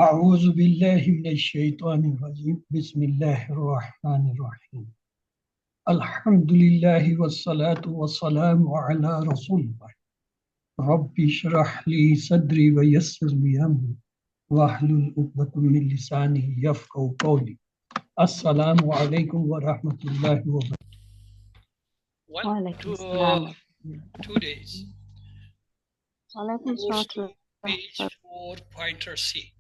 أعوذ بالله من الشيطان الرجيم بسم الله الرحمن الرحيم الحمد لله والصلاة والسلام على رسول الله ربي اشرح لي صدري ويسر لي أمري واحلل عقدة من لساني يفقهوا قولي السلام عليكم ورحمة الله وبركاته. 2 days. Goes to page 4, pointer C.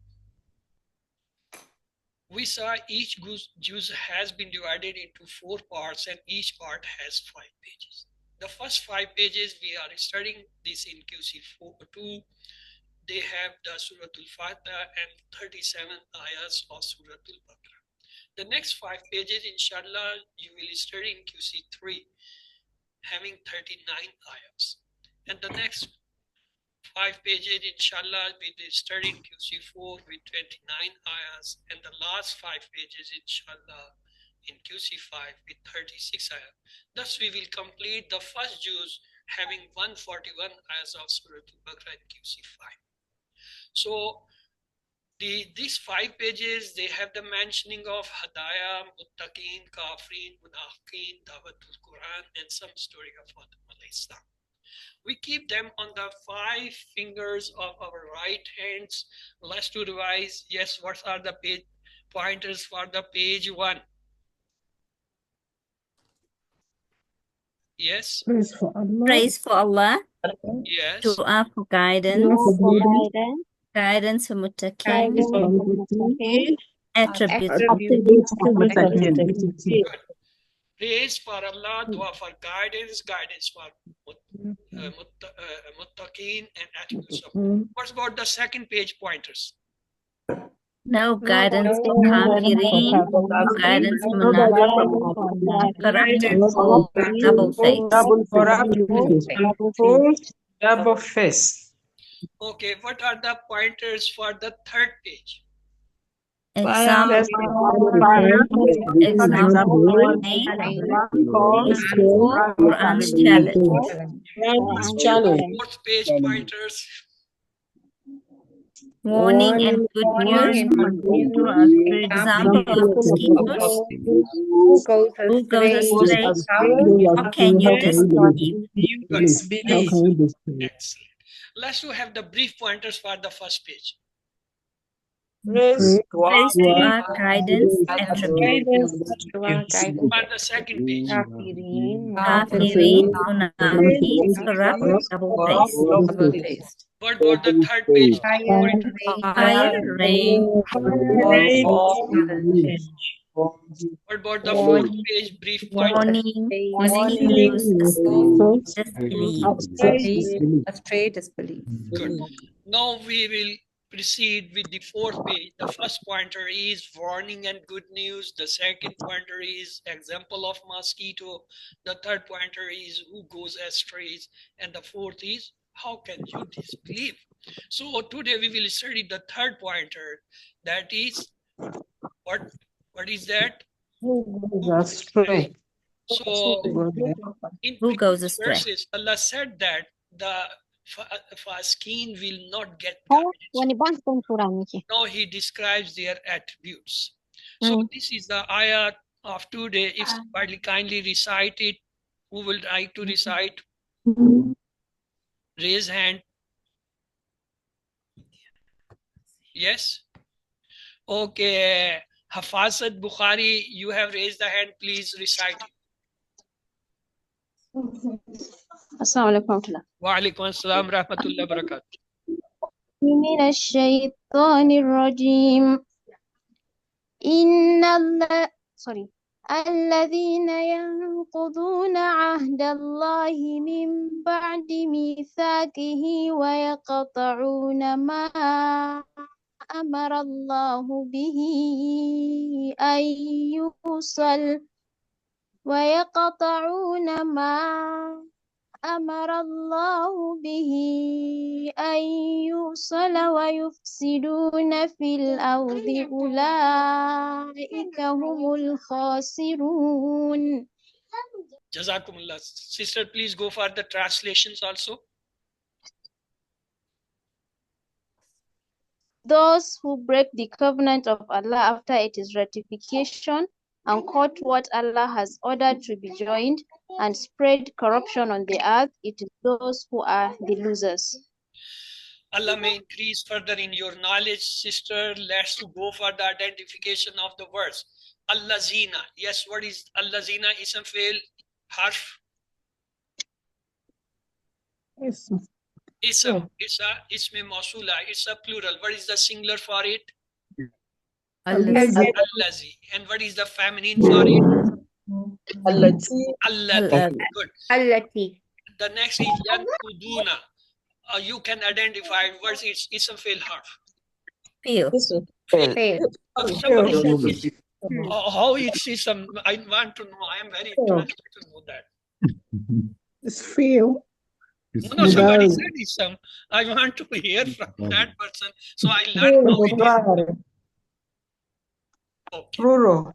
We saw each juice has been divided into 4 parts and each part has 5 pages. The first 5 pages we are studying this in QC2. They have the Surah Al-Fatiha and 37 ayahs of Surah Al-Baqarah. The next 5 pages, inshallah, you will study in QC3, having 39 ayahs. And the next 5 pages, inshallah, we will study in QC4 with 29 ayahs. And the last 5 pages, inshallah, in QC5 with 36 ayahs. Thus, we will complete the first juz having 141 ayahs of Surah Al-Baqarah in QC5. So, these 5 pages, they have the mentioning of Hadaya, Muttaqeen, Kafirin, Munafiqeen, Dawatul Quran, and some story of Fatima alayhi salam. We keep them on the 5 fingers of our right hands. Let's to revise. Yes, what are the page pointers for the page 1? Yes. Praise for Allah. Praise for Allah. Yes. Dua for guidance. Guidance for muttaqin. Attributes. Good. Praise for Allah, dua for guidance, guidance for muttaqin, and attributes of. What about the second page pointers? No guidance for kafirin. No guidance for munafiqin. Double face. Double face. Okay, what are the pointers for the third page? Example. Quran's challenge. Fourth page pointers. Warning and good news. Example of mosquitoes. Who goes astray? How can you disbelieve? Excellent. Let's have the brief pointers for the first page. Praise dua, guidance, attributes. For the second page. Kafirin, munafiqin, corrupt, double-faced. What about the third page? Fire, rain. What about the fourth page? Brief pointers. Warning, mosquitoes, disbelief. Good. Now we will proceed with the fourth page. The first pointer is warning and good news. The second pointer is example of mosquito. The third pointer is who goes astray. And the fourth is how can you disbelieve? So today we will study the third pointer. That is what is that? Who goes astray? So in Who goes astray? verses, Allah said that the Faskin will not get guidance. Now he describes their attributes. So this is the ayah of today. If somebody kindly recite it, who will like to recite? Raise hand. Yes. Okay. Hafazat Bukhari, you have raised the hand. Please recite it. Assalamualaikum. Wa alaikum assalam rahmatullahi wa barakatuh. من الشيطان الرجيم الذين ينقضون عهد الله من بعد ميثاقه ويقطعون ما أمر الله به أن يوصل أمر الله به أن يوصل ويفسدون في الأرض أولئك هم الخاسرون. Jazakumullah. Sister, please go for the translations also. those who break the covenant of Allah after its ratification and quote what Allah has ordered to be joined and spread corruption on the earth, it is those who are the losers. Allah may increase further in your knowledge, sister. Let's go for the identification of the words. Allazina. Yes, what is Allazina? Ism fail harf. Ism. Ism. It's a isme mausula. It's a plural. What is the singular for it? Allazi. Allazi. And what is the feminine for it? Allati. Allati. Good. Allati. The next is yanquduna. You can identify words. It's ism fail harf. Feel. Feel. Somebody said it's, how it's ism. I want to know. I am very interested to know that. It's feel. No, somebody said ism. I want to hear from that person. So I learned how it is. Okay. Plural.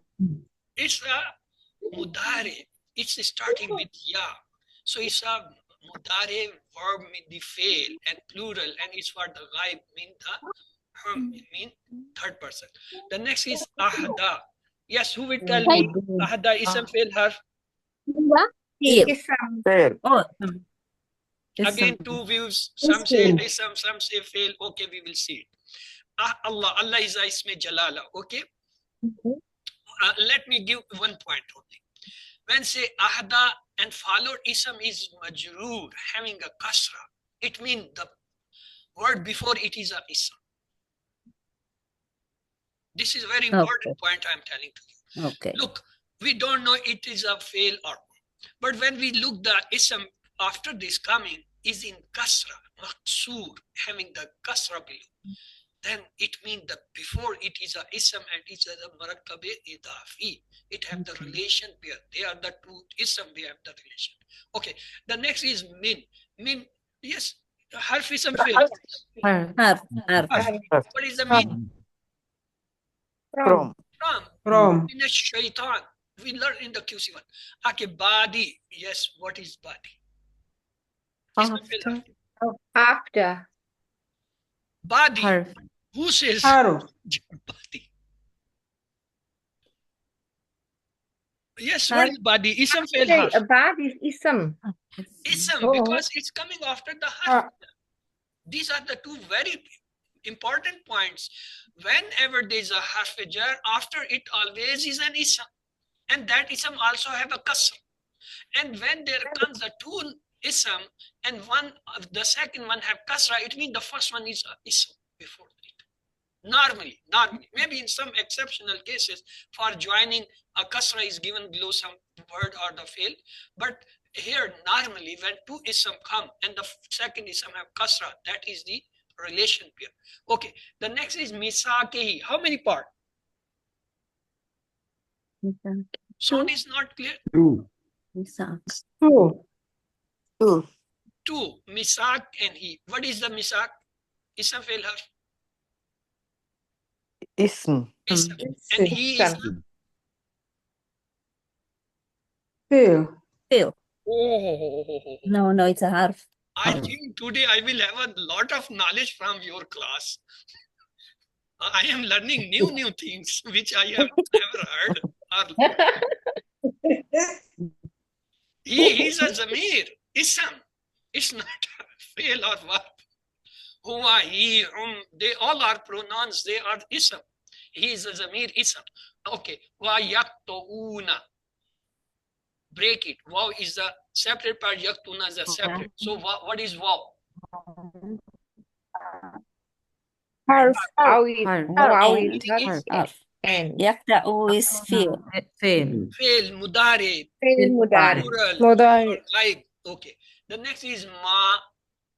It's a mudare. It's starting with ya. So it's a mudare verb with the fail and plural, and it's for the ghaib, mean third person. The next is ahada. Yes, who will tell me? Ahada ism fail harf. Feel. Oh. Again, two views. Some say ism, some say fail. Okay, we will see it. Allah. Allah is isme jalala. Okay. Let me give one point only. When say ahda and followed ism is majroor, having a kasra, it means the word before it is a ism. This is a very important point I'm telling to you. Okay. Look, we don't know it is a fail or not. But when we look the ism after this coming is in kasra, maqsoor, having the kasra below, then it means that before it is a ism and it's a murakkab idafi. It have the relation pair. They are the two ism, they have the relation. Okay, the next is min. Min, yes, harf ism fail. Harf. What is the min? From. In a shaitan. We learn in the QC1. Okay, body. Yes, what is body? After. Body. Harf. Who says Harf. body? Yes, what is body? Ism fail harf. A bad is ism. Ism, because it's coming after the harf. These are the two very important points. Whenever there is a harf jar, after it always is an ism. And that ism also have a kasr. And when there comes a two ism and the second one have kasra, it means the first one is a ism before it. Normally, maybe in some exceptional cases for joining a kasra is given below some word or the fail. But here normally when two ism come and the second ism have kasra, that is the relation pair. Okay, the next is misakehi. How many part? Sound is not clear. Two. Two. Misak and he. What is the misak? Ism fail harf. Ism. Ism. And he is Feel. oh. No, it's a harf. I think today I will have a lot of knowledge from your class. I am learning new things which I have never heard. He is a zamir, ism. It's not a fail or verb. Huwa, he, they all are pronouns, they are ism. He is a zamir, ism. Okay. Wa yaktuuna. Break it. Waw is the separate part, yaktuna is a separate. So what is waw? Harf. Harf. And yakta'u is feel. Fail, mudare, Mudari. plural, like. Okay. The next is ma.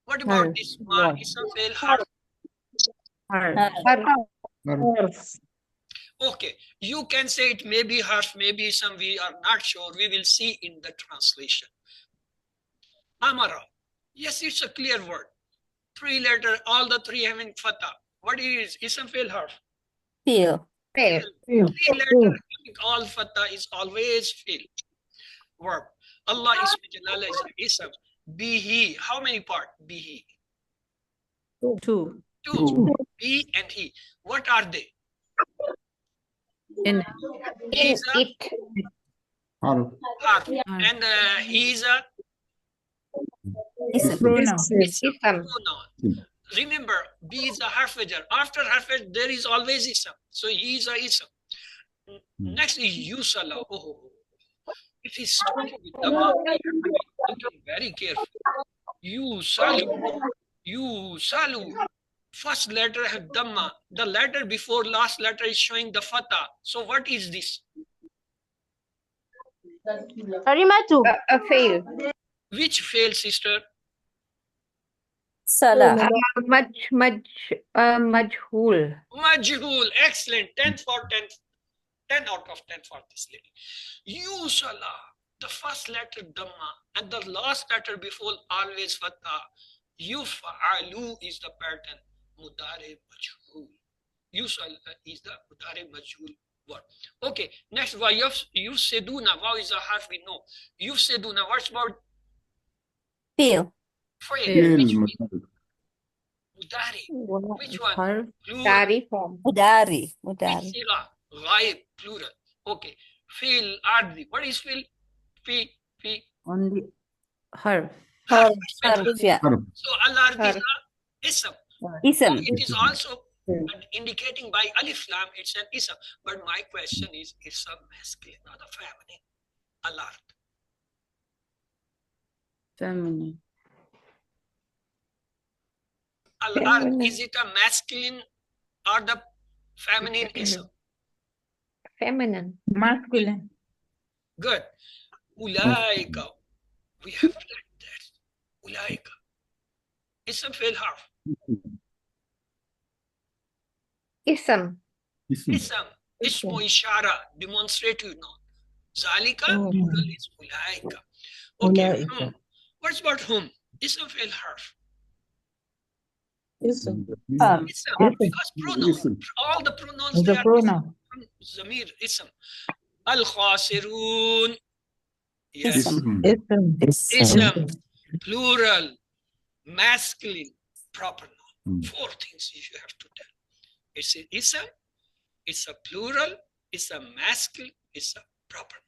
What about this ma? Ism fail harf. Okay, you can say it may be harf, maybe some, we are not sure. We will see in the translation. Amara. Yes, it's a clear word. Three letter, all the three having fatah. What is ism fail harf? Feel. Three letter, all fatah is always fail. Verb. Allah ism jalala is ism. Bihi. How many part? Bihi. Two. Two. He and he. What are they? In He is a it. harf. And he is a Ism. Pronoun. ism. Pronoun. Remember, B is a harf jar. After harf there is always ism. So he is a ism. Next is yusala. Oh, if he's starting with dhamma, we have to be looking very careful. Yusalu. First letter have dhamma. The letter before last letter is showing the fatha. So what is this? Karimatu. A fail. Which fail, sister? Salah. Majhul. Majhul. Excellent. 10 for 10. 10 out of 10 for this lady. Yusala. The first letter dhamma and the last letter before always fatha. Yuf'alu is the pattern. Mudare majhul. Yusala is the mudare majhul word. Okay, next wa yufsiduna. Wow is a harf we know. Yufsiduna. What's about Feel. fail? Mudari. Which one? Plural. Dari form. Mudari. Mudari. Sila. Ghaib. Plural. Okay. Fil ardi. What is fil? Fi. Only her. Harf, yeah. So al-ardi is a ism. Ism. It is also indicating by alif lam, it's an ism. But my question is, it's a masculine, not a feminine. Al-ard. Feminine. Al-ard, is it a masculine or the feminine ism? Feminine. Masculine. Good. Ulaika. We have read that. Ulaika. Ism fail harf. Ism. Ism. Ismu ishara. Demonstrative noun. Zalika. Plural is ulaika. Okay. Hum. What's about whom? Ism fail harf. Ism. Ism. Because pronoun. All the pronouns they are pronoun. Zamir. Ism. Al-khasirun. Yes. Ism. Ism. Plural. Masculine. Proper noun. 4 things you have to tell. It's an ism, it's a plural, it's a masculine, it's a proper noun.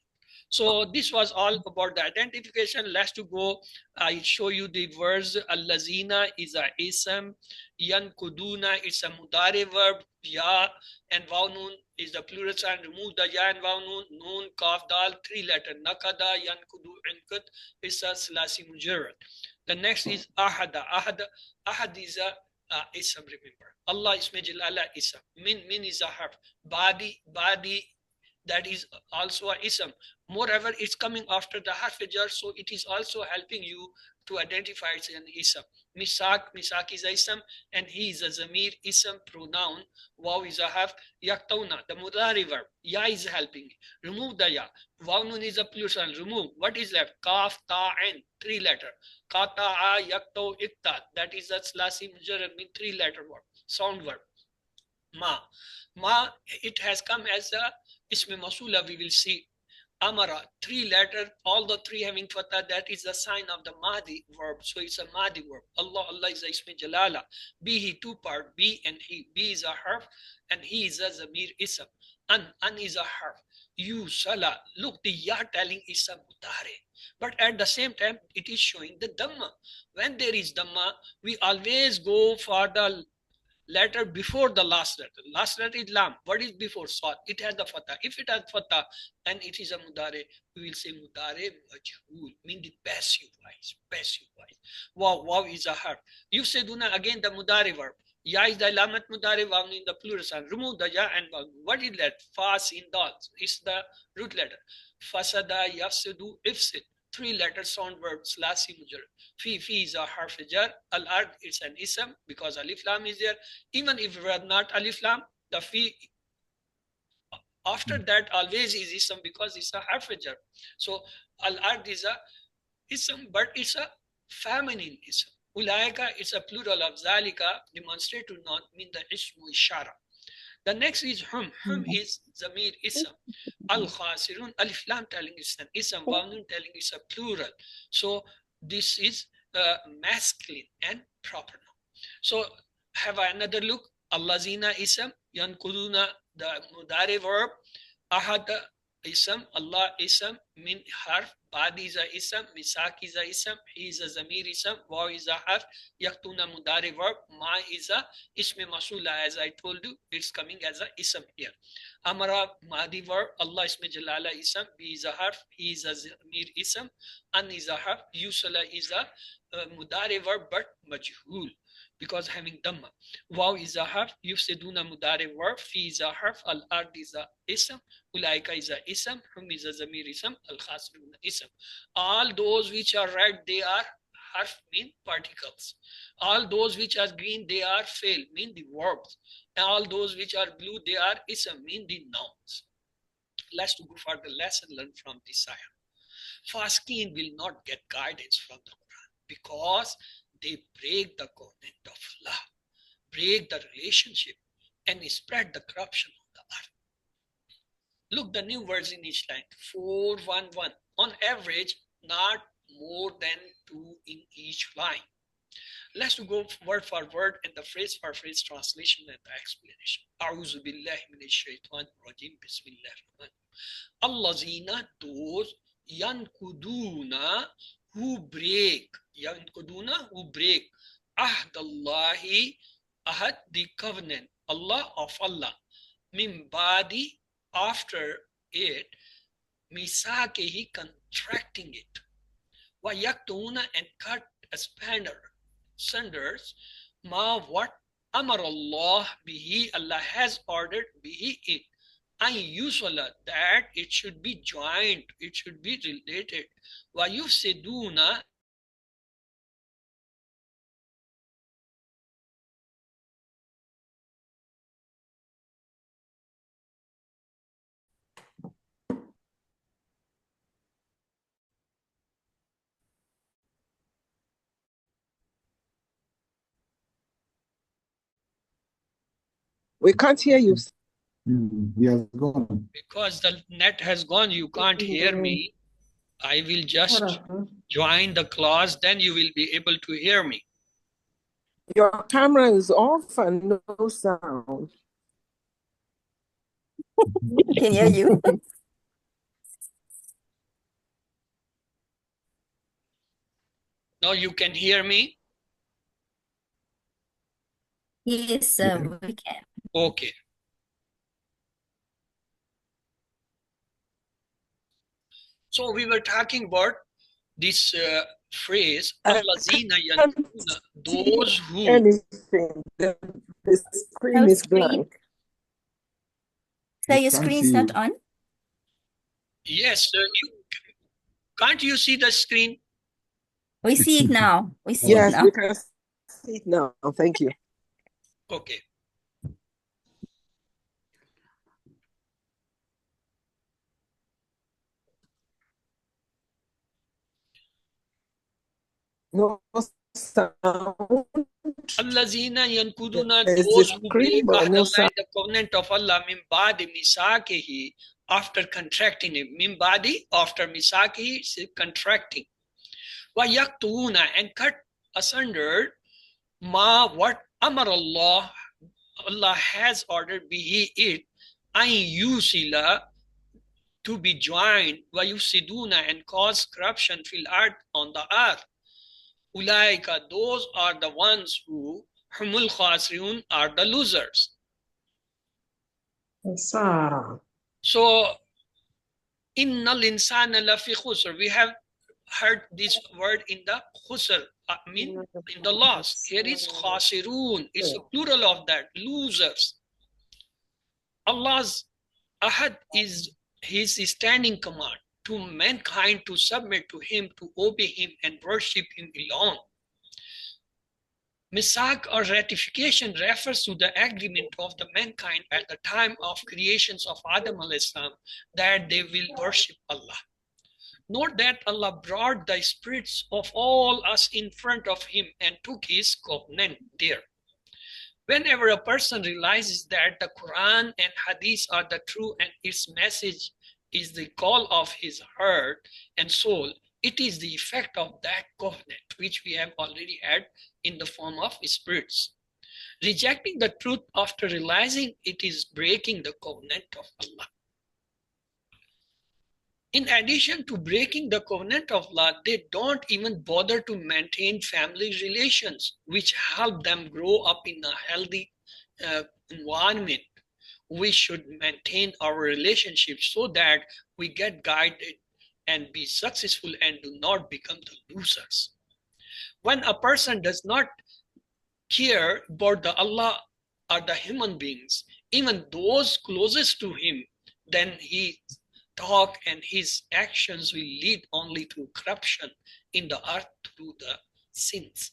So this was all about the identification. Let's to go. I show you the words. Al-lazina is a ism. Yankuduna is a mudare verb. Ya and wawnun is the plural sign. Remove the ya and wawnun. Noon, kaf, dal, 3 letter. Nakada, yankudu, inkut is a slasi mujarrad. The next is ahada. Ahad is a ism, remember. Allah isme jalala ism. Min is a harf. Badi, that is also a ism. Moreover, it's coming after the harf jar, so it is also helping you to identify it's an ism. Misak is a ism, and he is a zamir ism pronoun. Waw is a harf. Yaktawna, the mudari verb. Ya is helping. Remove the ya. Wawnun is a plural. Remove. What is left? Kaf, ta, and 3 letter. Kata'a, yaktaw, ikta. That is a slasi mujarrad, mean 3 letter word. Sound verb. Ma, it has come as a isme masula, we will see. Amara, 3 letter, all the 3 having fatha, that is a sign of the Mahdi verb. So it's a Mahdi verb. Allah is a isme jalala. He 2 part, B and he. B is a harf and he is a zamir ism. An is a harf. You salah. Look, the ya telling is a mutare. But at the same time, it is showing the dhamma. When there is dhamma, we always go for the letter before the last letter. Last letter is lam. What is before? Sad. It has the fatha. If it has fatha and it is a mudare, we will say mudare majhul, mean the passive wise. Wow is a harf. You say duna again the mudare verb. Ya is the lamat mudare, waw in the plural sign. Remove the ya and waw. What is that? Fas in dal is the root letter. Fasada yafsidu ifsid. 3 letter sound verb slasi mujarrad. Fi is a harf jar. Al-ard it's an ism because alif lam is there. Even if it were not alif lam, the fi after that always is ism because it's a harf jar. So al-ard is a ism, but it's a feminine ism. Ulaika is a plural of zalika, demonstrative noun, mean the ismu ishara. The next is hum. Hum is zamir ism. Al-khasirun, alif lam telling is an ism, wawnun telling is a plural. So this is masculine and proper noun. So have another look. Allazina ism, yankuduna, the mudari verb, ahad ism, Allah ism, min harf, badi is a ism, misak is a ism, he is a zamir ism, waw is a harf, yaktuna mudari verb, ma is a isme masula. As I told you, it's coming as a ism here. Amara madi verb, Allah isme jalala ism, bi is a harf, he is a zamir ism, an is a harf, yusala is a mudari verb but majhul because having dhamma. Waw is a harf, yufsiduna mudari verb, fi is a harf, al-ard is a ism, ulaika is a ism, hum is a zamir ism, al-khasiruna ism. All those which are red, they are harf, mean particles. All those which are green, they are fail, mean the verbs. And all those which are blue, they are ism, mean the nouns. Let's go for the lesson learned from this ayah. Fasqeen will not get guidance from the Quran because they break the covenant of Allah, break the relationship, and spread the corruption on the earth. Look, the new words in each line, 411. On average, not more than 2 in each line. Let's go word for word and the phrase for phrase translation and the explanation. A'udhu billahi minash shaitanir rajim. Bismillahir rahmanir rahim. Allazina, those, yankuduna, who break, yankuduna, who break, ahdallahi, ahad, the covenant, Allah of Allah, min badi, after it, misakehi, contracting it, wa yaktuna, and cut sunders, ma, what, amar Allah bihi, Allah has ordered bihi, it, ayusala, that it should be joined, it should be related, wa yufsiduna, We can't hear you. Yes, go on. because the net has gone, you can't hear me. I will just join the class, then you will be able to hear me. Your camera is off and no sound. Can hear you. Now you can hear me? Yes, we can. Okay. So we were talking about this phrase, Allazina yankuna, those who. Anything. The screen No is screen. blank. So We your can't screen's see not you. on? Yes, can't you see the screen? We see it now. We see it Yes, now. we can see it now. Thank you. Okay. No sound. Allazina yankuduna, There's the those who break screen, but no ahdallah, sound. the covenant of Allah, min badi misakehi, after contracting it. Min badi, after misakehi, contracting. Wa yaktuna, and cut asunder, ma, what amar Allah, Allah has ordered bihi, it, an yusila, to be joined, wa yusiduna, and cause corruption fil ard, on the earth. Ulaika, those are the ones who, humul khasirun, are the losers. So, innal insana lafi khusr, we have heard this word in the khusr, in the loss. Here is khasirun, it's a plural of that, losers. Allah's ahad is his standing command to mankind to submit to him, to obey him and worship him alone. Misak or ratification refers to the agreement of the mankind at the time of creations of Adam al-Islam that they will worship Allah. Note that Allah brought the spirits of all us in front of him and took his covenant there. Whenever a person realizes that the Quran and Hadith are the true and its message is the call of his heart and soul, it is the effect of that covenant which we have already had in the form of spirits. Rejecting the truth after realizing it is breaking the covenant of Allah. In addition to breaking the covenant of Allah, they don't even bother to maintain family relations, which help them grow up in a healthy environment. We should maintain our relationships so that we get guided and be successful and do not become the losers. When a person does not care about the Allah or the human beings, even those closest to him, then his talk and his actions will lead only to corruption in the earth through the sins.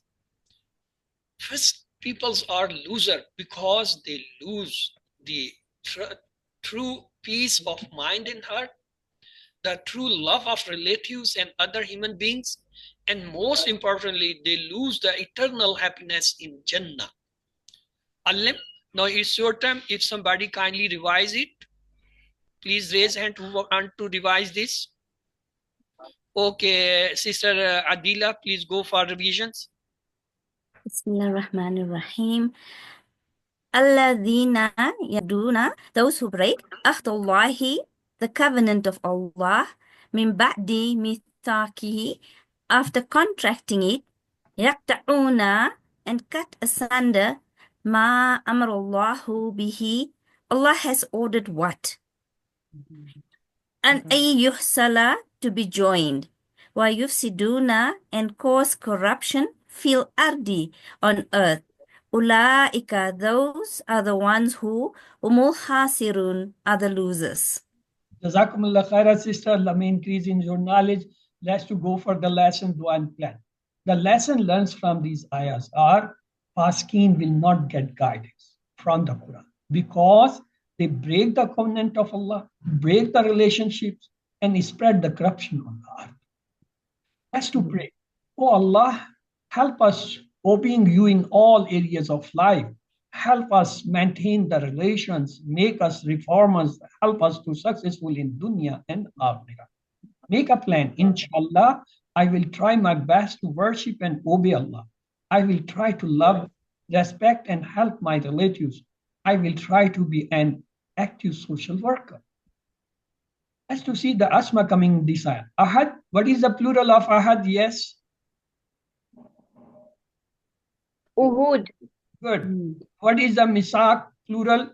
First, peoples are loser because they lose the true peace of mind and heart, the true love of relatives and other human beings, and most importantly, they lose the eternal happiness in Jannah. Alim, now it's your turn. If somebody kindly revise it, please raise hand to revise this. Okay, Sister Adila, please go for revisions. Bismillahirrahmanirrahim. Alladhina yaduna, those who break ahdallahi, the covenant of Allah, min ba'di mithaqihi, after contracting it, yaqta'una, and cut asunder, ma amarallahu bihi, Allah has ordered what? And ayyuhsala, to be joined, wa yufsiduna, and cause corruption, fil ardi, on earth. Ulaika, those are the ones who, umul hasirun, are the losers. Jazakumullah khairan, sister. Let me increase in your knowledge. Let's to go for the lesson, dua and plan. The lesson learns from these ayahs are Paskin will not get guidance from the Quran because they break the covenant of Allah, break the relationships, and spread the corruption on the earth. Let's to pray. Oh Allah, help us obeying you in all areas of life. Help us maintain the relations, make us reformers, help us to successful in dunya and akhirah. Make a plan. Inshallah, I will try my best to worship and obey Allah. I will try to love, respect, and help my relatives. I will try to be an active social worker. Let's to see the asma coming this ayah. Ahad, what is the plural of ahad? Yes. Uhud. Good. What is the misak plural?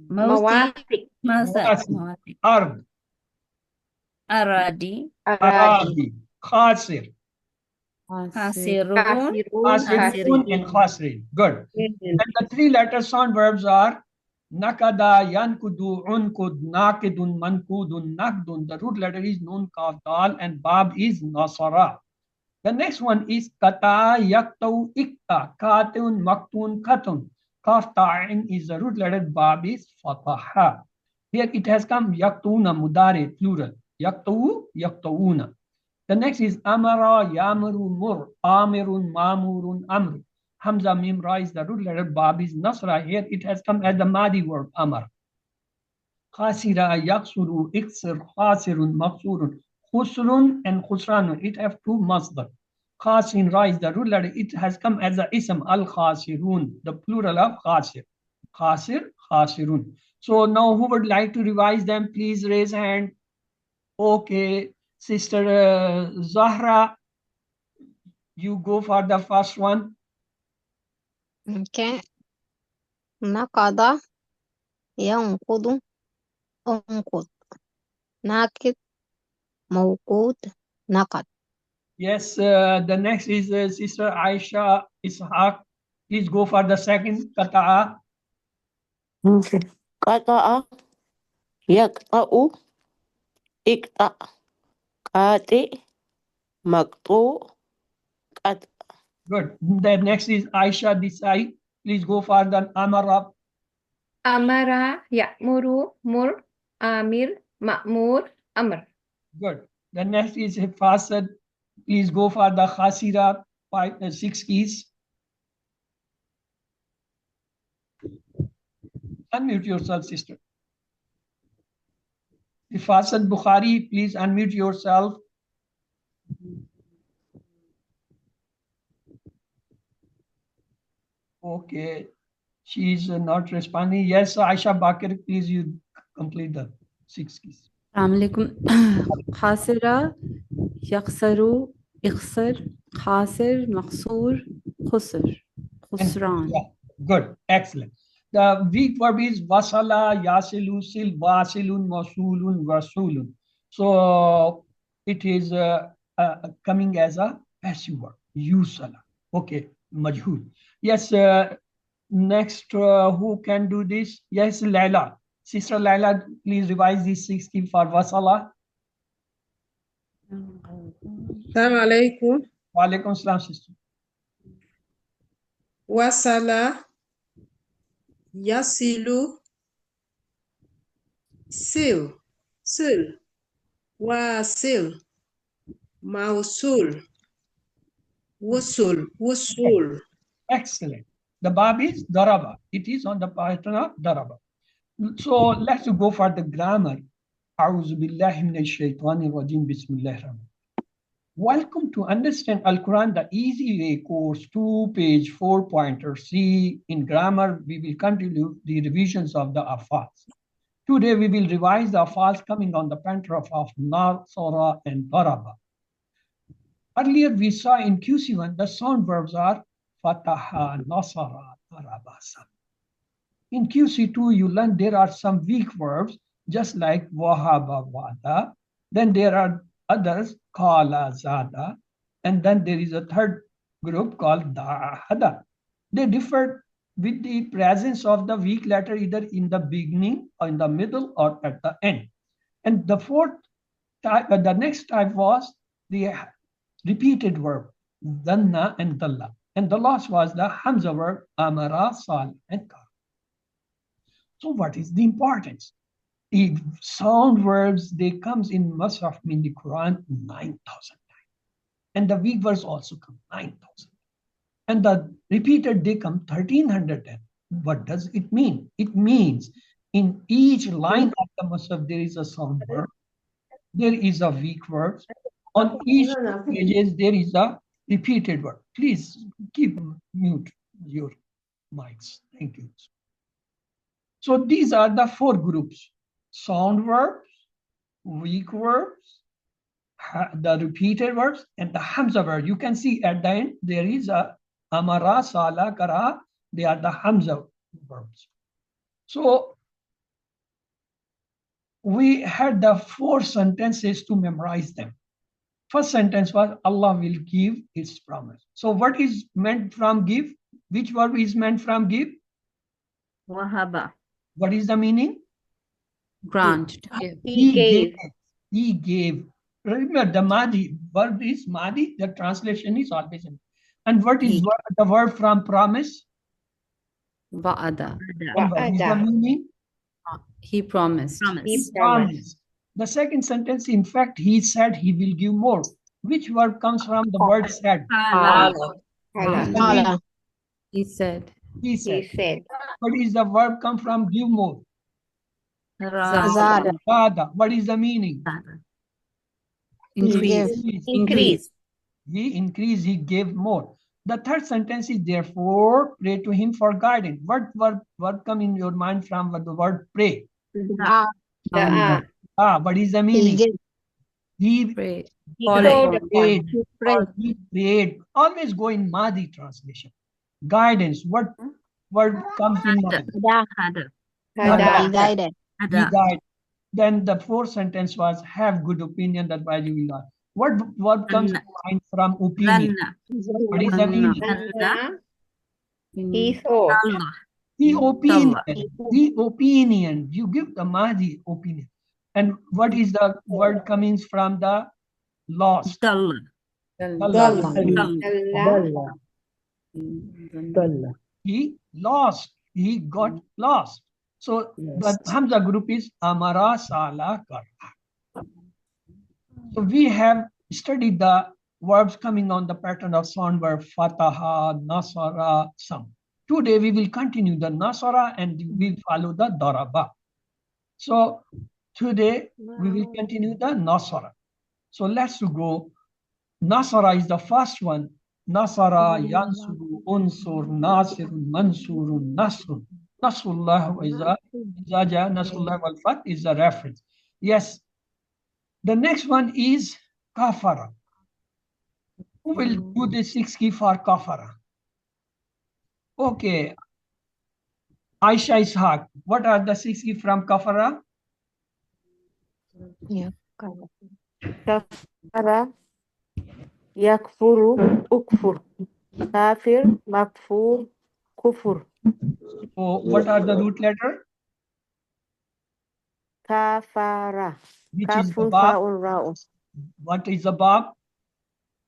Mawathiq. Mawasi. Ard. Aradi, Aradi. Khasir. hasirun, Khasirun and khasirin. Good. And the three letter sound verbs are nakada, yankudu, unkud, nakidun, mankudun, nakdun. The root letter is nun, kaf, dal, and bab is nasara. The next one is kata, yaktau, ikta, katun, maktun, katun. Kaf, ta'in is the root letter, bab is fataha. Here it has come yaktuna, mudare, plural. Yaktau, yaktauna. The next is amara, yamuru, mur, amirun, mamurun, amru. Hamza mim ra is the root letter, bab is nasra. Here it has come as the madi word, amar. Khasira, yaksuru, iksir, khasirun, maksurun. Khusrun and khusranun, it have two masdar. Khasin ra is the root letter, it has come as the ism, al khasirun, the plural of khasir. Khasir, khasirun. So now who would like to revise them? Please raise hand. Okay, Sister Zahra, you go for the first one. Okay. Nakada, yankudu, unkud. Nakid, mawkud, nakad. Yes, the next is Sister Aisha Ishaq. Please go for the second kata'a. Okay. Qata'a, yaqta'u, iqta', qati', maqtu', qat'. Good. The next is Aisha Desai. Please go for the amara. Amara, ya'muru, mur, amir, ma'mur, amr. Good. The next is Hifasad. Please go for the khasira, 6 keys. Unmute yourself, sister. Hifasad Bukhari, please unmute yourself. Okay. She is not responding. Yes, Aisha Bakir, please you complete the 6 keys. السلام عليكم. خاسرة يخسر يخسر خاسر مخسور خسر خسران. Yeah, good, excellent. The weak verb is wasala, yasilu, sil, wasilun, wasulun, wasulun. So it is coming as a passive verb, yusala. Okay, majhul. Yes, next, who can do this? Yes, Laila. Sister Laila, please revise this 60 for wasala. Assalamu alaikum. Wa alaikum salam, sister. Wasala, yasilu, sil, wasil, mausul, wusul. Excellent. The verb is daraba. It is on the pattern of daraba. So let's go for the grammar. أعوذ بالله من الشيطان الرجيم بسم الله الرحمن الرحيم. Welcome to Understand Al-Quran the Easy Way course 2 page 4.C. In grammar, we will continue the revisions of the afals. Today we will revise the afals coming on the pattern of Nasara and Daraba. Earlier we saw in QC1 the sound verbs are Fataha, Nasara, Daraba, Sam. In QC2 you learn there are some weak verbs just like Wahaba, Wada. Then there are others, Kala, Zada. And then there is a third group called Dahada. They differ with the presence of the weak letter either in the beginning or in the middle or at the end. And the fourth type, the next type was the repeated verb, Dhanna and Dalla. And the last was the Hamza verb, Amara, Sal, and Kar. So what is the importance? The sound verbs, they comes in Mus'haf in the Quran 9,000 times. And the weak verbs also come 9,000. And the repeated, they come 1,300 times. What does it mean? It means in each line of the Mus'haf, there is a sound verb. There is a weak verb. On each pages, there is a repeated verb. Please keep mute your mics. Thank you. So these are the 4 groups: sound verbs, weak verbs, the repeated verbs, and the Hamza verb. You can see at the end, there is a Amara, Sala, Kara. They are the Hamza verbs. So we had the 4 sentences to memorize them. First sentence was Allah will give His promise. So what is meant from give? Which verb is meant from give? Wahaba. What is the meaning? Grant. He gave. He gave. Remember, the Madi verb is Madi. The translation is always in. And what is the word from promise? Wa'ada. And what is the meaning? He promised. He Promise. The second sentence, in fact, he said he will give more. Which word comes from the word said? Qala. He said. He He said. said. What is the verb come from give more? Zada. Zada. What is the meaning? Increase. Increase. He increased, he gave more. The third sentence is therefore pray to him for guidance. What verb come in your mind from the word pray? What is the meaning? He Pray. He told upon. prayed. He prayed. Always go in Madi translation. Guidance. What word comes in mind? Hada. He guided. He guided. Then the fourth sentence was have good opinion that why you will not. What verb comes in mind from opinion? What is the meaning? He thought. The opinion. You give the Mahdi opinion. And what is the word coming from the lost? Dalla. He lost. He got lost. So the Hamza group is Amara, Sala, Kara. So we have studied the verbs coming on the pattern of sound verb Fataha, Nasara, Sam. Today we will continue the Nasara and we will follow the Daraba. So today we will continue the Nasara. So let's go. Nasara is the first one. Nasara, Yansuru, Unsur, Nasirun, Mansurun, Nasrun. Nasrullah iza ja Nasrullah wal Fath is a reference. Yes. The next one is Kafara. Who will do the 6 key for Kafara? Okay. Aisha Ishaq. What are the 6 key from Kafara? Yeah. كفر يكفر أكفر كافر مكفور كفر So what are the root letter? كفر Which is the كفر Bab? فاء راء What is the Bab?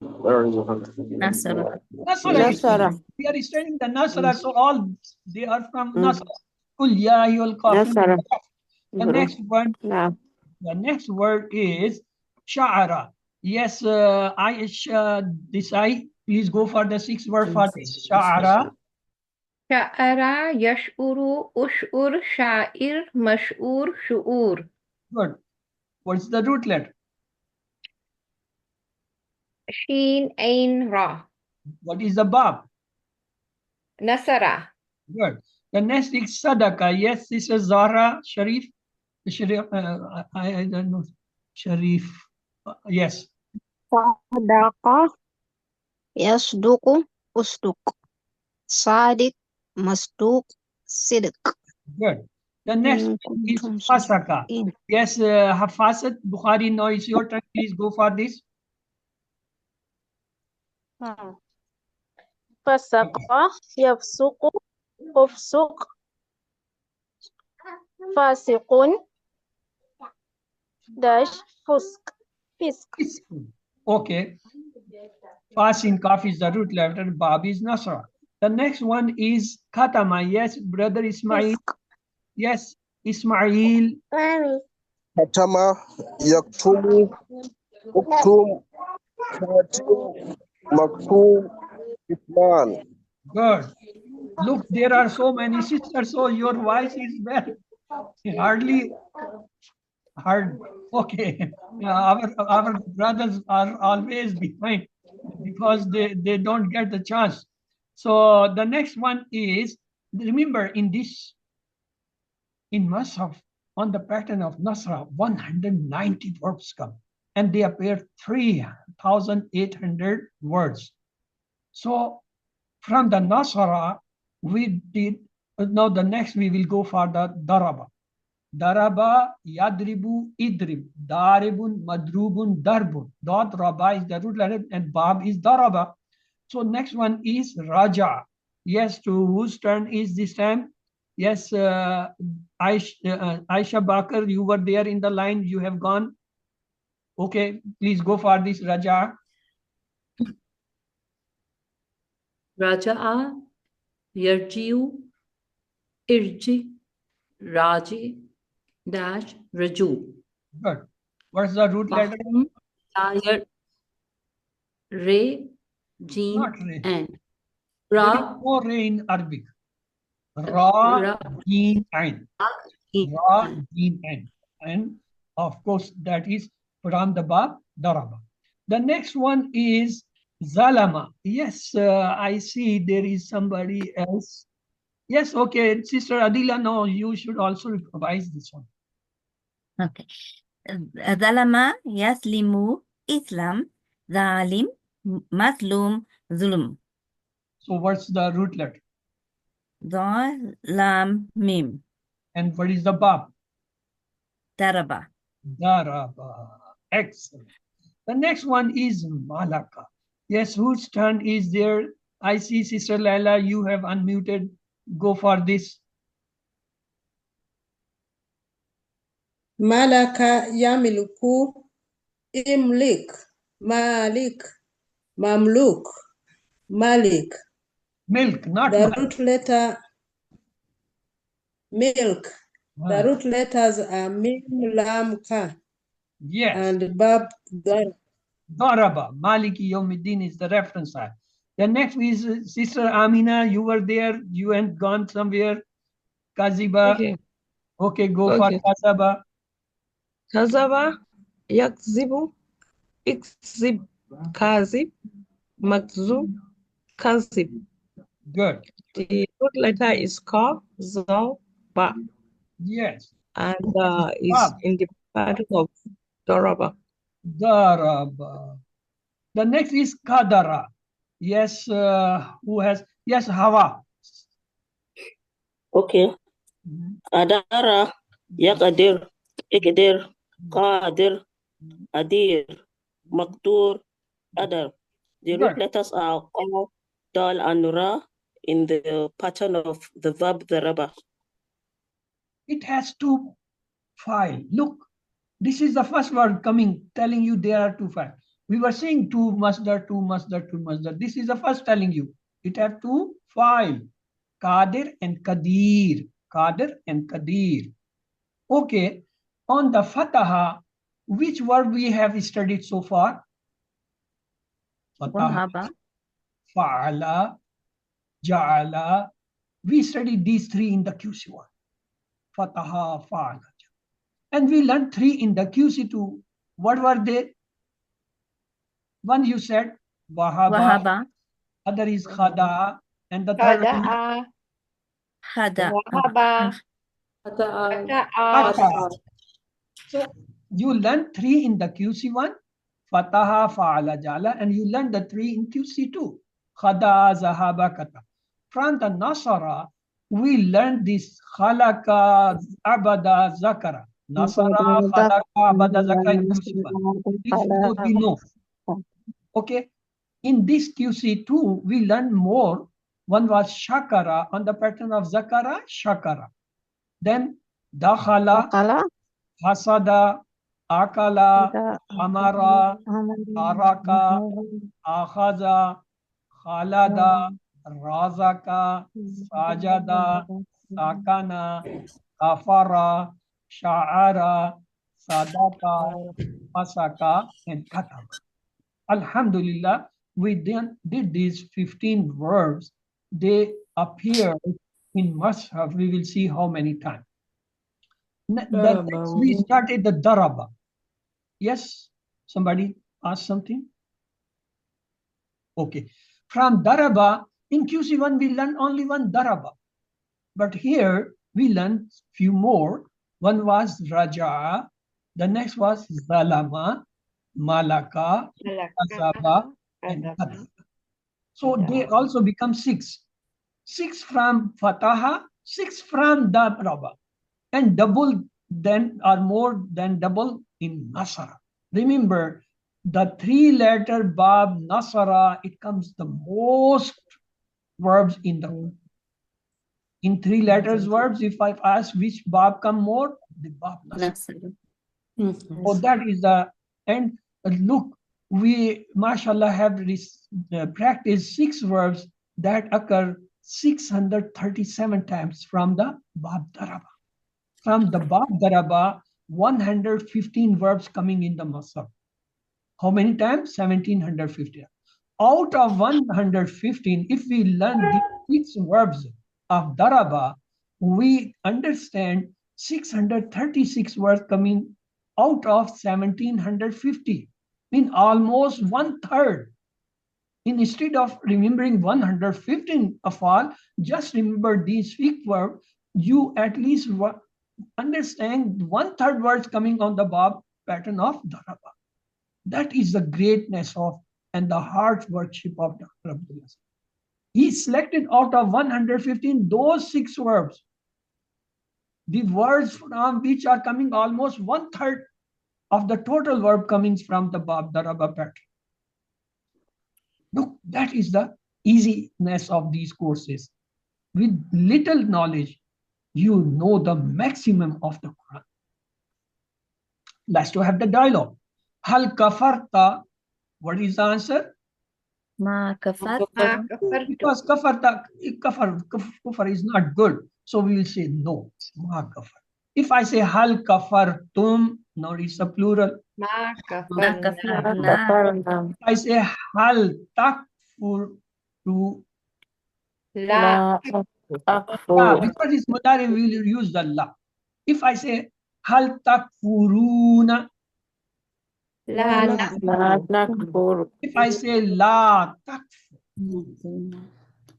Nasara. Nasara. نصر We are studying the Nasara, so all they are from Mm. Nasara. Kul ya ayyuhal kafirun. نصر The next one, نعم the next word is Sha'ara. Yes, Aisha Desai, please go for the 6th word for this. Sha'ara. شعر يشعر أشعر شاعر مشعور شعور. Good. What's the root letter? شين عين را. What is the Bab? نصر. Good. The next is Sadaka. Yes, this is Zahra Sharif. Sharif, I don't know. Sharif. Yes. صدق يصدق أصدق صادق مصدوق صدق. Good. The next one is Fasaka. Yes, Hafasat Bukhari, now it's your turn. Please go for this. فسق يفسق أفسق فاسق dash فسق فسق. Okay. Fas in Kaf is the root letter. Bab is Nasra. The next one is Khatama. Yes, brother Ismail. Yes, Ismail. Hatama, Yaktumu, Uktum, Khatim, Maktum, Isman. Good. Look, there are so many sisters, so your voice is very hardly heard. Okay. Our brothers are always behind because they don't get the chance. So the next one is, remember in Mus'haf, on the pattern of Nasra, 190 verbs come and they appear 3,800 words. So from the Nasara, we did, now the next we will go for the Daraba. Daraba, Yadribu, Idrib, Daribun, Madrubun, Darbun. Dot Raba is the root letter and Bab is Daraba. So next one is Raja. Yes, to whose turn is this time? Yes, Aisha Bakar, you were there in the line, you have gone. Okay, please go for this Raja. Raja'a, Yarjiu, Irji, Raji, dash, Raju. Good. What's the root letter? Tayar, Re, Jeen, Not Re. and There is Ra, no Re in Arabic. Ra, Jeen, Ain. Ra, Jeen, Ain. And of course, that is from the Bab, Daraba. The next one is Zalama. Yes, I see there is somebody else. Yes, okay. Sister Adila, no, you should also revise this one. Okay. Zalama, Yaslimu, Islam, Zalim, Maslum, Zulm. So what's the root letter? Dha, Lam, Mim. And what is the Bab? Daraba. Daraba. Excellent. The next one is Malaka. Yes, whose turn is there? I see Sister Laila, you have unmuted. Go for this. Malaka yamliku imlik malik mamluk malik. Milk, not the milk. root letter milk. The root letters are mim, lam, ka. Yes. And bab, dar. Daraba. Maliki Yawmiddin is the reference side. The next is Sister Amina. You were there. You had gone somewhere. Kaziba. Okay. Okay, go for Kazaba. Kazaba, yakzibu, ikzib, kazib, makzub, Kazib. Good. The root letter is Ka, Zal, Ba. Yes. And Bab. is in the pattern of Daraba. Daraba. The next is Kadara. Yes, who has? Yes, Hawa. Okay. Adara, Yakadir, Ikidir, Qadir, Adir, Maktur, Adar. The root Good. letters are Qa, Dal, and Ra in the pattern of the verb Daraba. It has two files. Look, this is the first word coming, telling you there are two files. We were saying two masdar, two masdar, two masdar. This is the first telling you. It has two files. Qadir and Qadir. Qadir and Qadir. Okay. On the Fataha, which word we have studied so far? Fataha, Wahaba. Fa'ala, Ja'ala. We studied these three in the QC1. Fataha, Fa'ala. And we learned three in the QC2. What were they? One you said, Wahaba. Wahaba. Other is Khada. And the third one is Khada, Hada. Wahaba, Fatah. So you learned three in the QC1, Fataha, Fa'ala, Jala, and you learned the three in QC2, Khada, Zahaba, Kata. From the Nasara, we learned this Khalaka, Abada, Zakara. Nasara, Khalaka, Abada, Zakara in QC1. These four we know. Okay. In this QC2, we learned more. One was Shakara on the pattern of Zakara, Shakara. Then Dakhala, Hasada, Akala, Amara, Taraka, Akhaza, Khalada, Razaka, Sajada, Sakana, Kafara, Sha'ara, Sadaka, Masaka, and Kataba. Alhamdulillah, we then did these 15 verbs. They appear in Mashaf. We will see how many times. The next we started the Daraba. Yes, somebody asked something? Okay. From Daraba, in QC1 we learned only one Daraba. But here we learned few more. One was Raja'a, the next was Zalama, Malaka, Azaba, and Qadara. So they also become six. Six from Fataha, six from Daraba. And double then are more than double in Nasara. Remember, the three-letter Bab Nasara, it comes the most verbs in the word. In three letters verbs, if I ask which Bab come more, the Bab Nasara. So that is the, and look, we, mashallah, have practiced six verbs that occur 637 times from the Bab Daraba. From the Bab Daraba, 115 verbs coming in the Masab. How many times? 1750. Out of 115, if we learn these 6 verbs of Daraba, we understand 636 words coming out of 1750. Mean almost 1/3. Instead of remembering 115 of all, just remember these 6 verbs. You at least understand 1/3 words coming on the Bab pattern of Daraba. That is the greatness of and the heart worship of Dr. Abdullah. He selected out of 115 those 6 verbs, the words from which are coming almost 1/3 of the total verb coming from the Bab Daraba pattern. Look, that is the easiness of these courses. With little knowledge, you know the maximum of the Quran. Let's have the dialogue. Hal kafarta, what is the answer? Ma kafarta. Because kafar is not good. So we will say no, ma kafar. If I say hal kafartum, now it's a plural. Ma kafarna. If I say hal takfuru, La because it's mudari, we will use the la. If I say hal takfuruna, La nakfur. if I say la takfur,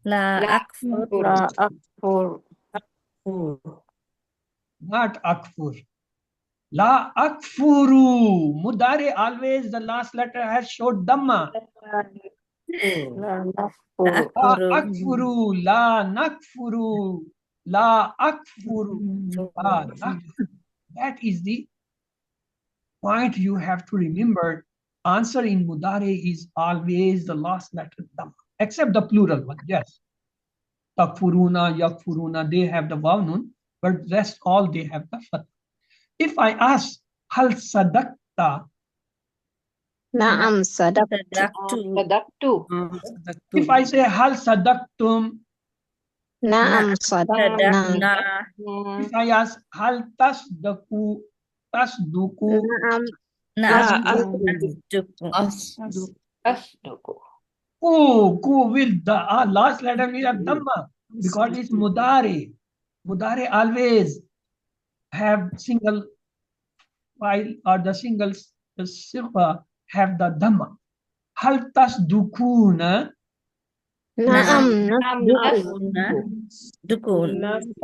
لا أكفر. لا أكفر. Not akfur. La akfuru. Mudari always the last letter has short dhamma. لا La نكفر. akfuru. La nakfuru. La akfuru. La nakfuru. That is the point you have to remember. Answer in Mudari is always the last letter dhamma, except the plural one. Yes. Takfuruna, yakfuruna, they have the vav nun, but rest all they have the fatha. If I ask, hal sadakta? نعم صدقت. صدقت. If I say, hal sadaktum? نعم صدقنا. If I ask, hal tasdaku? Tasduku? نعم أصدق. Ku with the last letter is a dhamma because it's mudari. Mudari always have single file or the single sifa have the dhamma. Hal tasdukuna? نعم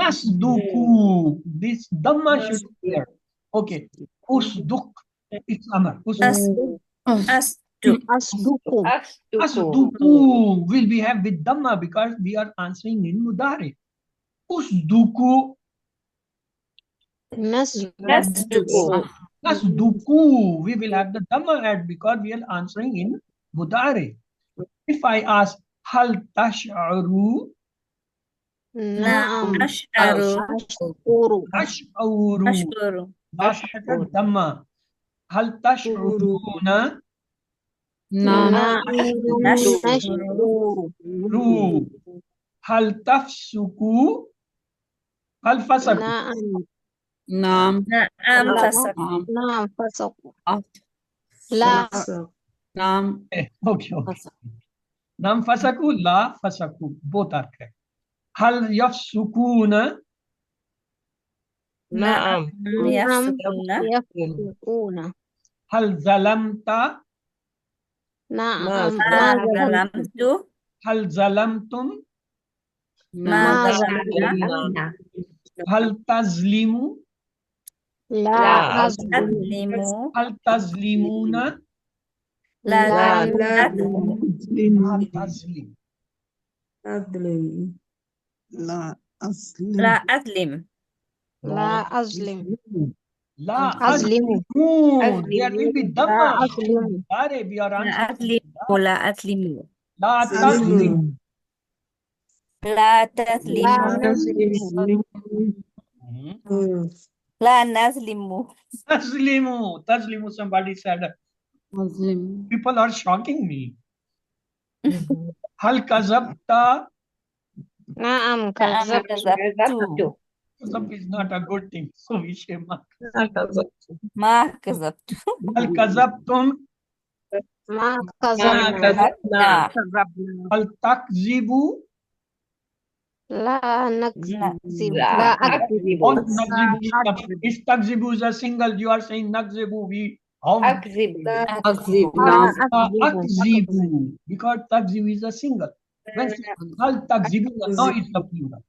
Tasduku. This dhamma should be there. Okay. Usduk. It's amar. Usduk. Asduku will be have with dhamma because we are answering in mudari. Usduku. Nasduku. We will have the dhamma add because we are answering in mudari. If I ask hal tash'aru? Ash'uru. Last letter dhamma. Hal tash'uruna? Ru. Hal tafsuku? Hal fasaku? نعم فسقوا. لا Okay. Nam fasaku, la fasaku. Both are correct. Hal yafsukuna? يفسقون. Hal zalamta? نعم Hal zalamtum? ما ظلمنا. Hal tazlimu? لا أظلم. Hal tazlimuna? لا Hal tazlim. لا أظلم. لا أظلم. La أظلم. azlimu. There will be لا dhamma. أظلم. We are answering. لا أظلم. La tazlim. لا تظلموا. لا نظلم. Tazlimu. Tazlimu. Somebody said. People are shocking me. Hal kazabta? نعم كذبت. Kazab is not a good thing. So we say ma. ما كذبت. Hal kazabtum? ما كذبنا. Hal takzibu? لا نكذب. لا أكذب. All nakzibu. If takzibu is a single, you are saying nakzibu. We how akzibu because takzibu is a single. When hal takzibu, no, it's a plural.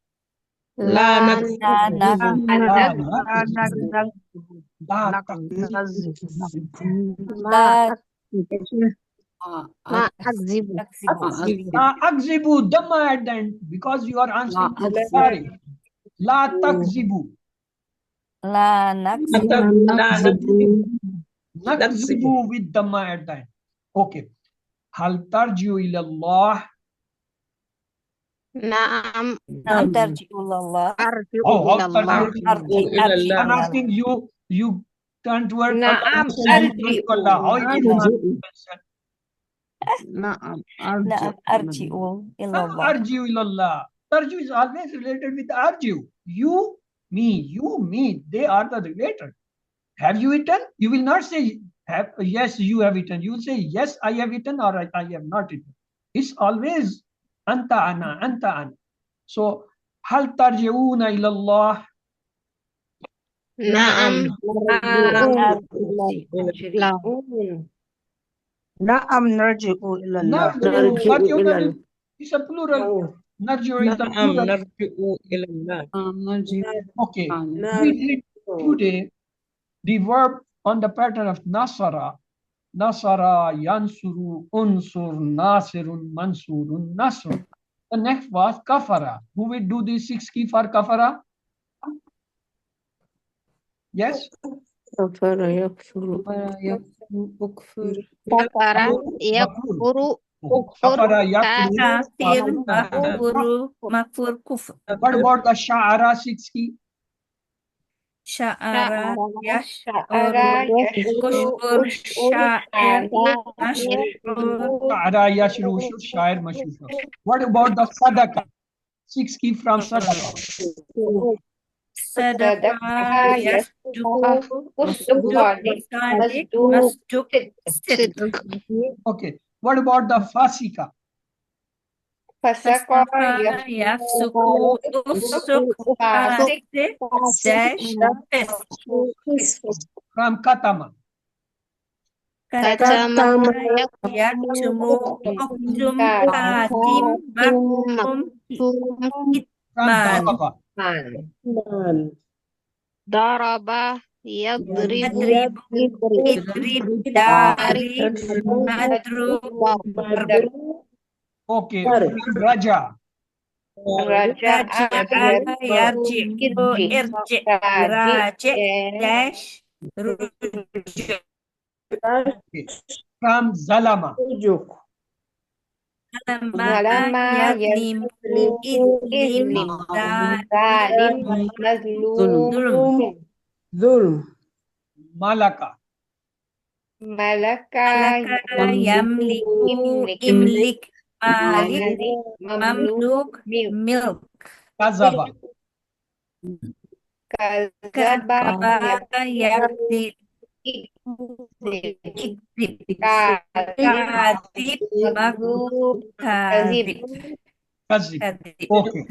لا ما أكذب. Akzibu, dhamma at the end because you are answering. Sorry. La takzibu. لا نكذب. Nakzibu with dhamma at the end. Okay. Hal tarjiu ila Allah? نعم ترجع إلى الله. أرجع إلى الله. I'm asking you, you turn towards Allah. نعم How it is not mentioned? نعم أرجع إلى الله. Arjiu ilallah. Tarju is always related with arjiu. You, me, they are the related. Have you eaten? You will not say, yes, you have eaten. You will say, yes, I have eaten or I have not eaten. It's always anta ana. So, hal tarji'una ilallah? نعم نعم نرجع إلى الله. What you mean? It's a plural. Narji'u is the نعم plural. نرجع إلى الله. Okay. We did today the verb on the pattern of nasara. Nasara, yansuru, unsur, nasirun, mansurun, nasrun. The next was kafara. Who will do the 6 key for kafara? Yes? كفر يكفر أكفر كفر يكفر Kafara, yakfuru. Kafir, makfuru, makfur, kufr. What about the sha'ara 6 key? Sya'ara, شعر yash'uru, kushbur, sya'ir, mash'ur, Sha'ara, yashru, shur, sha'ir, mashhur. What about the sadaka? 6 key from sadaka. sadaqah, yasduku, usduk, sadiq, masduk, sidq. Okay. What about the fasika? Fasaka, yafsuku, usuk, fasik, dash, fisq. From katama. Katama, yaktumu, uktum, katim, maktum, From kitman. daraba. ضرب يضرب Adrib, idrib, darib, madrub, darb. Okay. From raja. Raja'a, yarji'u, irji', raji', dash, ruju'. Okay. From zalama. Zalama, yazlimu, idlim, zalim, zulm. Malaka. Malaka Yamliku, imlik, malik, mamluk, milk. Kazaba. Kazaba Kadzaba, yakdzib, ikdzib, kadzib, makdzub, kadzib. Kazib. Okay.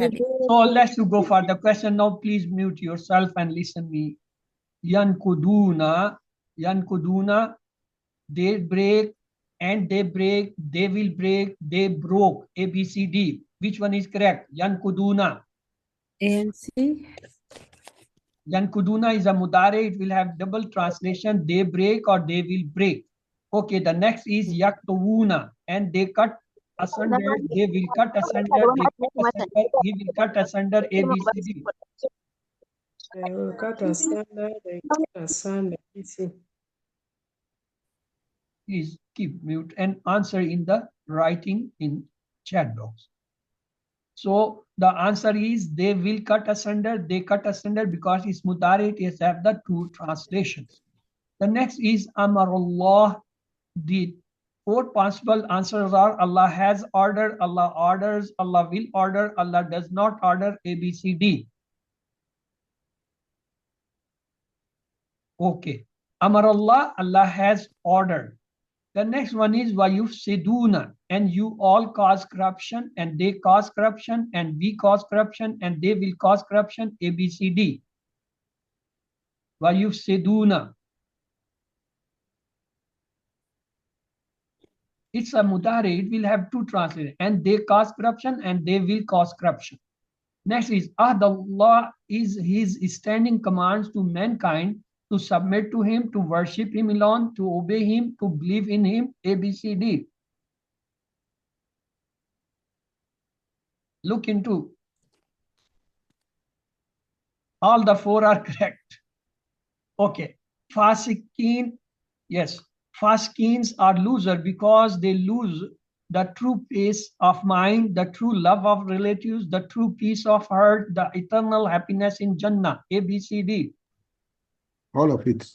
So let's go for the question now. Please mute yourself and listen me. Yankuduna, yankuduna, they break and they break, they will break, they broke. A, B, C, D. Which one is correct? Yankuduna. ANC. Yankuduna is a mudare. It will have double translation. They break or they will break. Okay, the next is yaktuna. And they cut asunder. They will cut asunder. They cut asunder. He will cut asunder. A, B, C, D. They will cut asunder, they cut asunder. Please keep mute and answer in the writing in chat box. So the answer is they will cut asunder, they cut asunder because it's mudari, it is have the two translations. The next is Amarullah. The 4 possible answers are Allah has ordered, Allah orders, Allah will order, Allah does not order, A, B, C, D. Okay. Amarullah, Allah has ordered. The next one is Wayufsiduna, and you all cause corruption, and they cause corruption, and we cause corruption, and they will cause corruption, A, B, C, D. Wayufsiduna. It's a mudari, it will have two translations, and they cause corruption, and they will cause corruption. Next is Allah is his standing commands to mankind to submit to him, to worship him alone, to obey him, to believe in him, A, B, C, D. Look into. All the 4 are correct. Okay. Fasikin, yes. Fasikins are loser because they lose the true peace of mind, the true love of relatives, the true peace of heart, the eternal happiness in Jannah, A, B, C, D. All of it.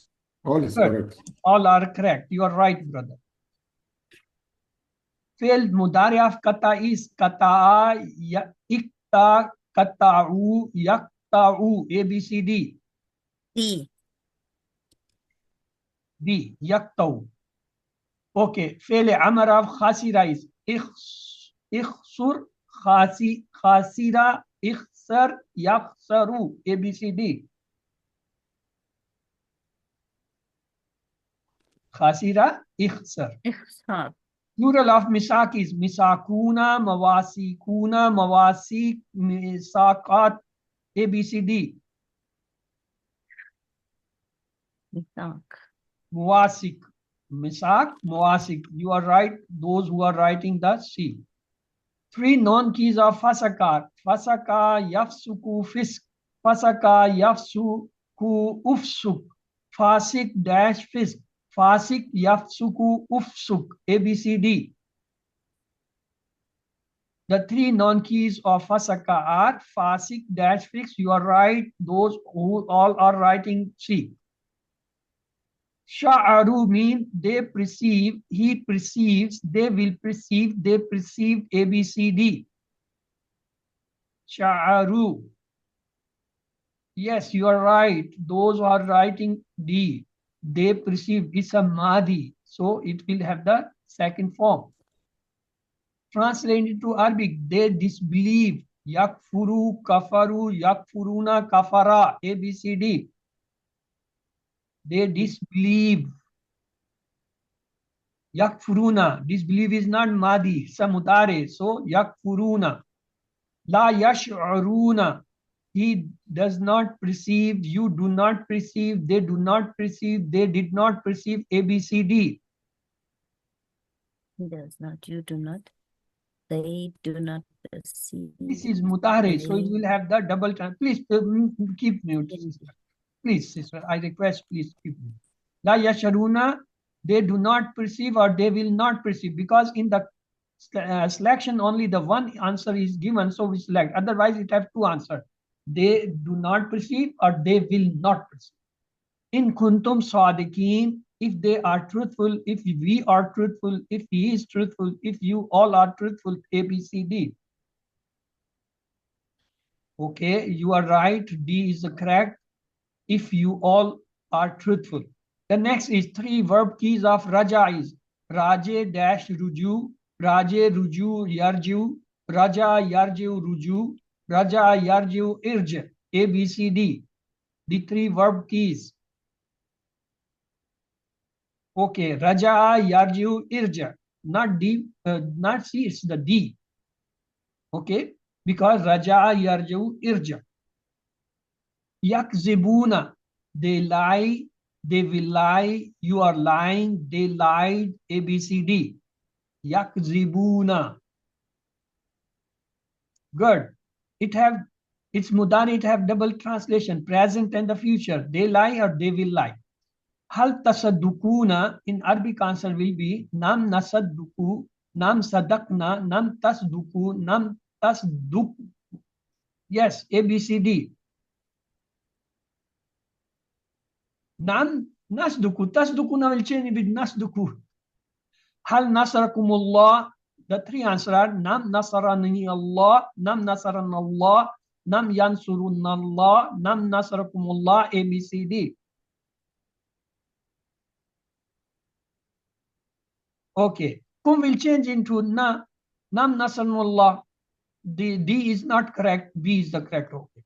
All is Good. correct. All are correct. You are right, brother. Failed mudari of kata is kata, ikta, kata'u, yakta'u, A, B, C, D. D. D, yakta'u. Okay. Fail amar of khasira is ikhsur, khasira, ikhsar, yakhsaru, A, B, C, D. Khasira, ikhsar. Ikhsar. Plural of misak is misakuna, mawasikuna, mawasik, misakat, A, B, C, D. Misak. Mawasik. Misak, mawasik. You are right. Those who are writing the C. 3 non-keys of fasaka. Fasaka, yafsuku, fisk. Fasaka, yafsuku, ufsuk. Fasik dash fisk. Fasik, yafsuku, ufsuk. A, B, C, D. The 3 non-keys of fasaka are fasik dash fisk. You are right. Those who all are writing C. Sha'aru mean they perceive, he perceives, they will perceive, they perceive A, B, C, D. Sha'aru. Yes, you are right. Those who are writing D, they perceive, it's a Madi. So it will have the second form. Translated into Arabic, they disbelieve. Yakfuru, kafaru, yakfuruna, kafara, A, B, C, D. They disbelieve. Yakfuruna, disbelief is not Madi, samudare. So yakfuruna. La yash'uruna, he does not perceive, you do not perceive, they do not perceive, they did not perceive, A, B, C, D. He does not, you do not, they do not perceive. This is mutare, so it will have the double chance. Please keep mute, sister. Please, sister, I request, please keep mute. La yash'uruna, they do not perceive or they will not perceive, because in the selection only the one answer is given, so we select. Otherwise, it have two answers. They do not perceive or they will not perceive. In kuntum sadiqeen, if they are truthful, if we are truthful, if he is truthful, if you all are truthful, A, B, C, D. Okay, you are right. D is correct. If you all are truthful. The next is 3 verb keys of raja is raje dash ruju, raje ruju yarju, raja yarju ruju, raja yarju irj. A, B, C, D. The 3 verb keys. Okay, raja yarju irja. Not D, not C, it's the D. Okay, because raja yarju irja. Yakzibuna, they lie, they will lie, you are lying, they lied, A, B, C, D. Yakzibuna. Good. It's mudari, it have double translation, present and the future. They lie or they will lie. Hal tasaddukuna, in Arabic answer will be nam nasadduku, nam sadakna, nam tasduku, nam tasduk. Yes, A, B, C, D. Nam nasduku, tasdukuna will change with nasduku. Hal nasarakumullah, the 3 answers are nam nasarani Allah, nam nasaran Allah, nam yansurun Allah, nam nasarakumullah, A, B, C, D. Okay, kum will change into na, nam nasarullah. The D is not correct, B is the correct. Okay.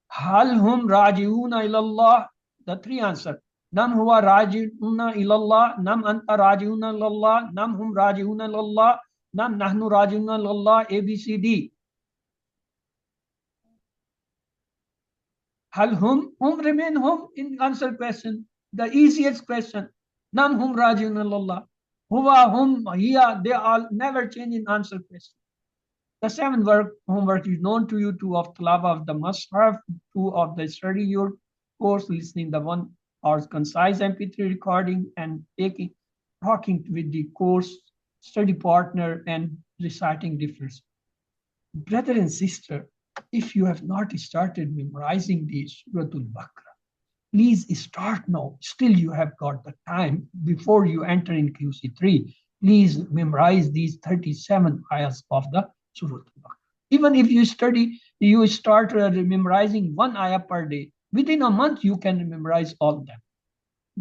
Hal hum rajiuna ilallah, the 3 answers. Nam huwa rajiuna ilallah, nam anta rajiuna ilallah, nam hum rajiuna ilallah, nam nahnu rajiuna ilallah, A, B, C, D. Hal hum remain hum in answer question, the easiest question. Nam hum rajiuna ilallah. Huwa, hum, hiya, they all never change in answer question. The 7th homework is known to you, 2 of Talaba of the Mus'haf, 2 of the study your course, listening the 1 hour's concise MP3 recording, and talking with the course study partner and reciting different. Brother and sister, if you have not started memorizing the Suratul Baqarah, please start now. Still you have got the time before you enter in QC3. Please memorize these 37 ayahs of the Surah Al-Baqarah. Even if you start memorizing 1 ayah per day, within a month you can memorize all of them,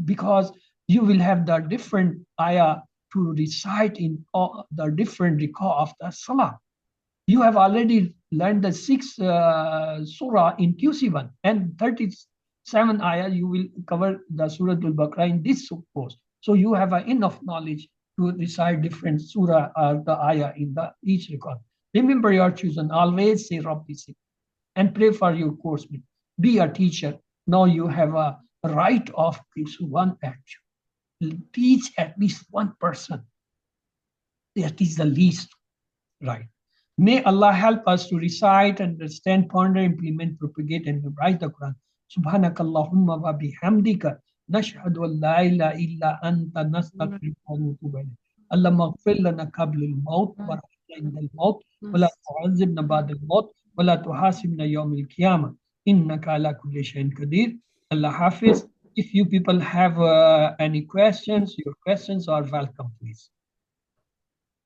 because you will have the different ayah to recite in all the different rak'ah of the Salah. You have already learned the 6th surah in QC1, and 37 ayah you will cover the Surah Al-Baqarah in this course. So you have enough knowledge to recite different surah or the ayah in each record. Remember your chosen. Always say Rabbi Sik and pray for your course mate. Be a teacher. Now you have a right of one action. Teach at least one person. That is the least right. May Allah help us to recite, understand, ponder, implement, propagate, and write the Quran. Subhanakallahumma wa bihamdika nashhadu an la ilaha illa anta nastaghfiruka wa natubu ilayk. Allahumma ighfir lana qabla al-maut wa rahmana inda al-maut wa la tu'azzibna ba'da al-maut wa la tuhasibna yawm al-qiyamah innaka ala kulli shay'in qadir. Allah Hafiz. If you people have any questions, your questions are welcome, please.